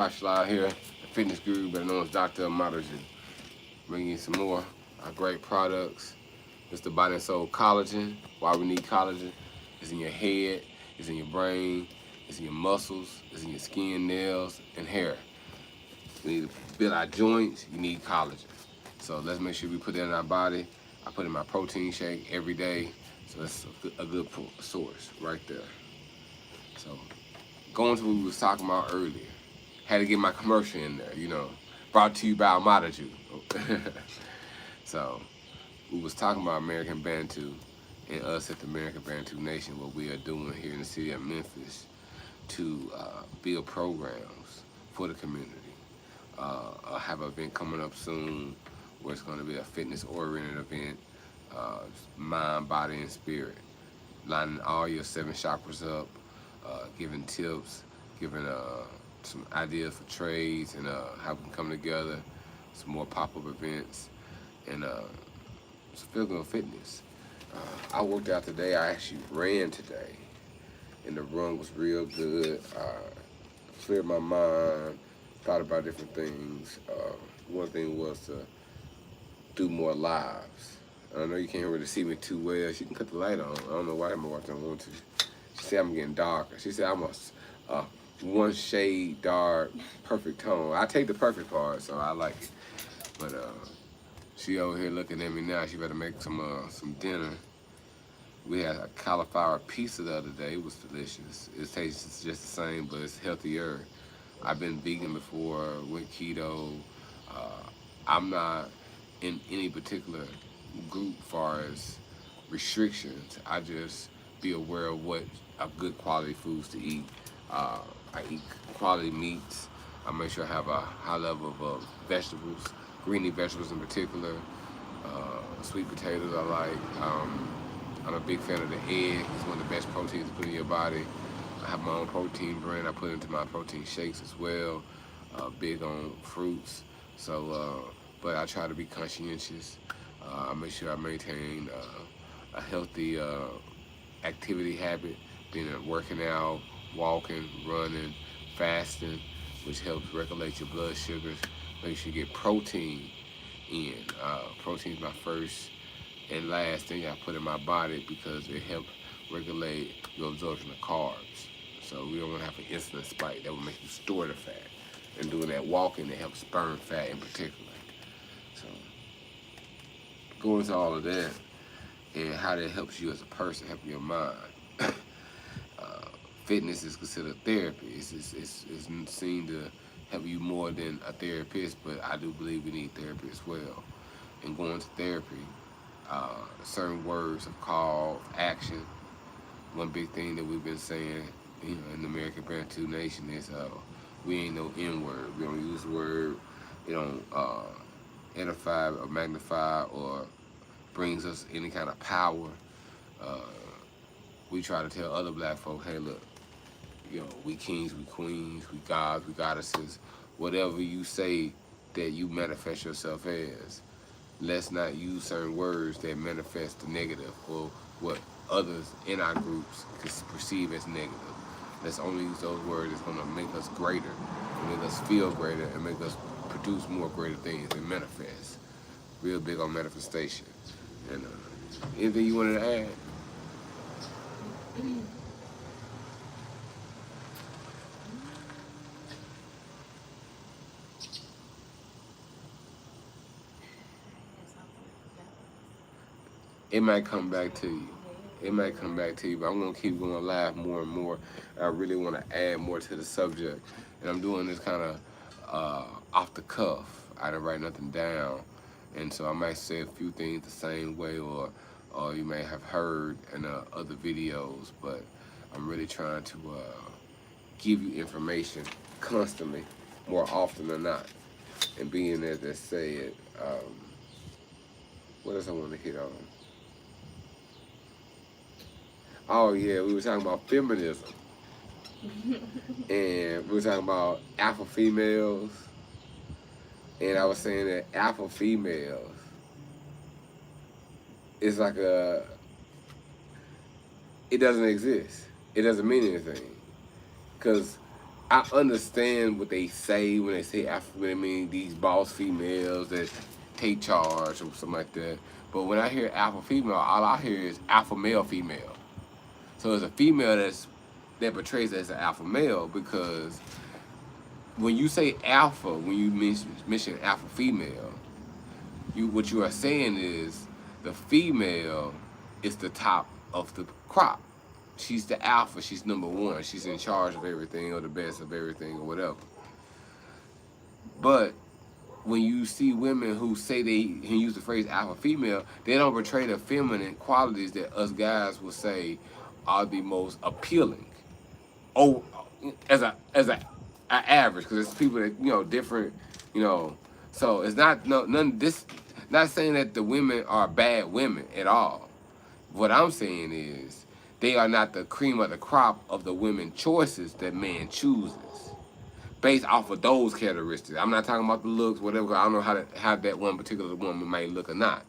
Josh here, the fitness guru, better known as Dr. Amodaju. Bringing you some more great products. It's the body and soul collagen. Why we need collagen? It's in your head, it's in your brain, it's in your muscles, it's in your skin, nails, and hair. We need to build our joints, you need collagen. So let's make sure we put that in our body. I put in my protein shake every day. So that's a good source right there. So going to what we was talking about earlier. Had to get my commercial in there. Brought to you by Amodaju. So we was talking about American Bantu and us at the American Bantu Nation, what we are doing here in the city of Memphis to build programs for the community. I have an event coming up soon where it's going to be a fitness-oriented event, mind, body, and spirit, lining all your 7 chakras up, giving tips, giving some ideas for trades and how we can come together, some more pop-up events, and some physical fitness. I worked out today. I actually ran today, and the run was real good. Cleared my mind, thought about different things. One thing was to do more lives. I know you can't really see me too well. She can cut the light on. I don't know why I'm watching. I want to. She said I'm getting darker. She said I'm a one shade dark, perfect tone. I take the perfect part, so I like it. But she over here looking at me now. She better make some dinner. We had a cauliflower pizza the other day. It was delicious. It tastes just the same, but it's healthier. I've been vegan before, went keto. I'm not in any particular group as far as restrictions. I just be aware of what are good quality foods to eat. I eat quality meats. I make sure I have a high level of vegetables, greeny vegetables in particular. Sweet potatoes I like. I'm a big fan of the egg. It's one of the best proteins to put in your body. I have my own protein brand. I put into my protein shakes as well. Big on fruits. So, but I try to be conscientious. I make sure I maintain a healthy activity habit, being working out, walking, running, fasting, which helps regulate your blood sugars. Make sure you get protein in. Protein is my first and last thing I put in my body because it helps regulate your absorption of carbs. So we don't want to have an insulin spike that will make you store the fat. And doing that walking, it helps burn fat in particular. So going into all of that and how that helps you as a person, help your mind. Fitness is considered therapy. It's seen to help you more than a therapist, but I do believe we need therapy as well. And going to therapy, certain words are called action. One big thing that we've been saying, in the American Bantu Nation is we ain't no N word. We don't use the word. It don't edify or magnify or brings us any kind of power. We try to tell other black folk, hey, look, we kings, we queens, we gods, we goddesses, whatever you say that you manifest yourself as. Let's not use certain words that manifest the negative or what others in our groups can perceive as negative. Let's only use those words that's going to make us greater, make us feel greater, and make us produce more greater things and manifest. Real big on manifestation. And anything you wanted to add? It might come back to you. It might come back to you, but I'm going to keep going live more and more. I really want to add more to the subject. And I'm doing this kind of off the cuff. I didn't write nothing down. And so I might say a few things the same way, or you may have heard in other videos, but I'm really trying to give you information constantly, more often than not. And being as they said, what else I want to hit on? Oh yeah, we were talking about feminism. And we were talking about alpha females. And I was saying that alpha females is like it doesn't exist. It doesn't mean anything. Because I understand what they say when they say alpha. I mean these boss females that take charge or something like that. But when I hear alpha female, all I hear is alpha male female. So it's a female that portrays as an alpha male because when you say alpha, when you mention alpha female, what you are saying is the female is the top of the crop. She's the alpha. She's number one. She's in charge of everything or the best of everything or whatever. But when you see women who say they use the phrase alpha female, they don't portray the feminine qualities that us guys will say are the most appealing. Oh, as a average, because it's people that different, So it's not none. This not saying that the women are bad women at all. What I'm saying is they are not the cream of the crop of the women choices that man chooses based off of those characteristics. I'm not talking about the looks, whatever. I don't know how that one particular woman might look or not.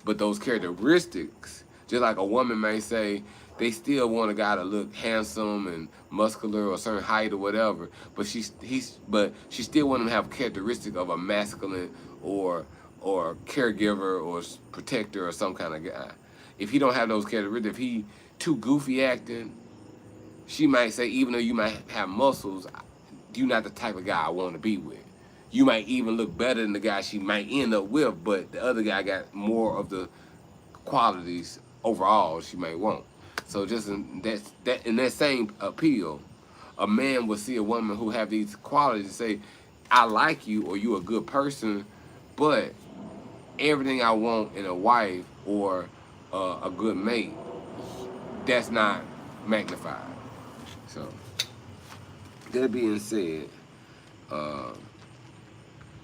But those characteristics, just like a woman may say, they still want a guy to look handsome and muscular or a certain height or whatever. But she still want him to have characteristic of a masculine or caregiver or protector or some kind of guy. If he don't have those characteristics, if he too goofy acting, she might say, even though you might have muscles, you're not the type of guy I want to be with. You might even look better than the guy she might end up with, but the other guy got more of the qualities overall she might want. So just in that same appeal, a man will see a woman who have these qualities and say, I like you or you're a good person, but everything I want in a wife or a good mate, that's not magnified. So that being said,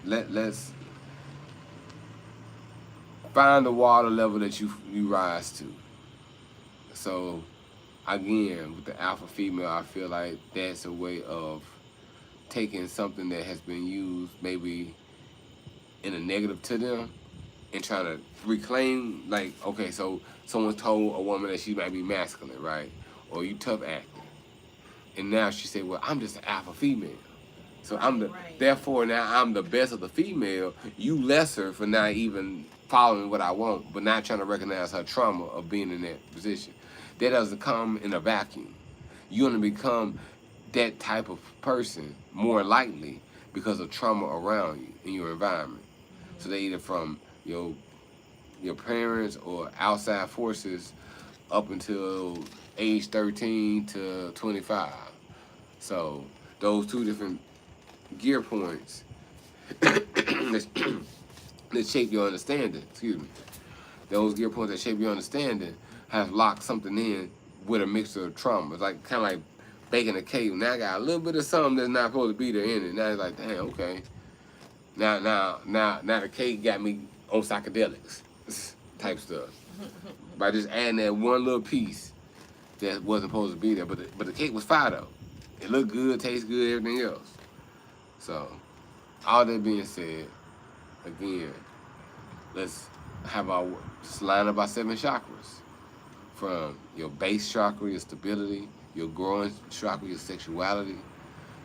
let's find the water level that you rise to. So again, with the alpha female, I feel like that's a way of taking something that has been used maybe in a negative to them and trying to reclaim, like, okay, so someone told a woman that she might be masculine, right? Or you tough acting. And now she said, well, I'm just an alpha female. So therefore now I'm the best of the female. You lesser for not even following what I want, but not trying to recognize her trauma of being in that position. That doesn't come in a vacuum. You're gonna become that type of person more likely because of trauma around you in your environment. So they either from your parents or outside forces up until age 13 to 25. So those two different gear points that shape your understanding, those gear points that shape your understanding have locked something in with a mixture of trauma. It's like kind of like baking a cake. Now I got a little bit of something that's not supposed to be there in it. Now it's like, damn, okay. Now the cake got me on psychedelics type stuff. By just adding that one little piece that wasn't supposed to be there. But the cake was fire though. It looked good, tastes good, everything else. So, all that being said, again, let's have just line up our 7 chakras. From your base chakra, your stability, your growing chakra, your sexuality,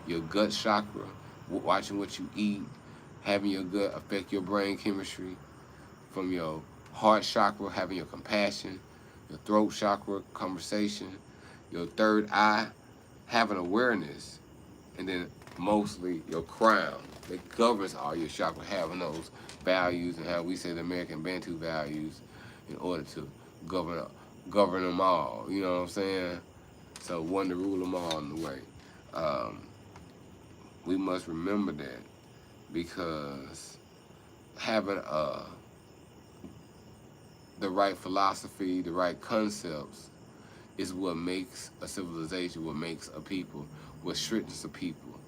your gut chakra, watching what you eat, having your gut affect your brain chemistry, from your heart chakra, having your compassion, your throat chakra, conversation, your third eye, having awareness, and then mostly your crown that governs all your chakra, having those values and how we say the American Bantu values in order to govern them all, you know what I'm saying? So one to rule them all in the way. We must remember that because having the right philosophy, the right concepts is what makes a civilization, what makes a people, what strengthens a people.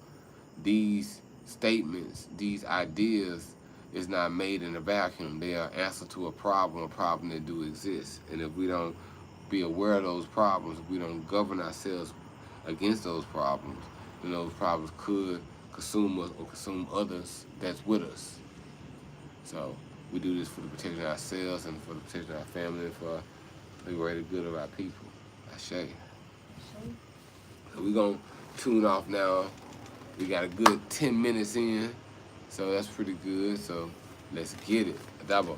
These statements, these ideas is not made in a vacuum. They are answer to a problem that do exist. And if we don't be aware of those problems, if we don't govern ourselves against those problems, then those problems could consume us or consume others that's with us. So we do this for the protection of ourselves and for the protection of our family and for the greater good of our people. Ashe. So we're going to tune off now. We got a good 10 minutes in, so that's pretty good. So let's get it. Adabo.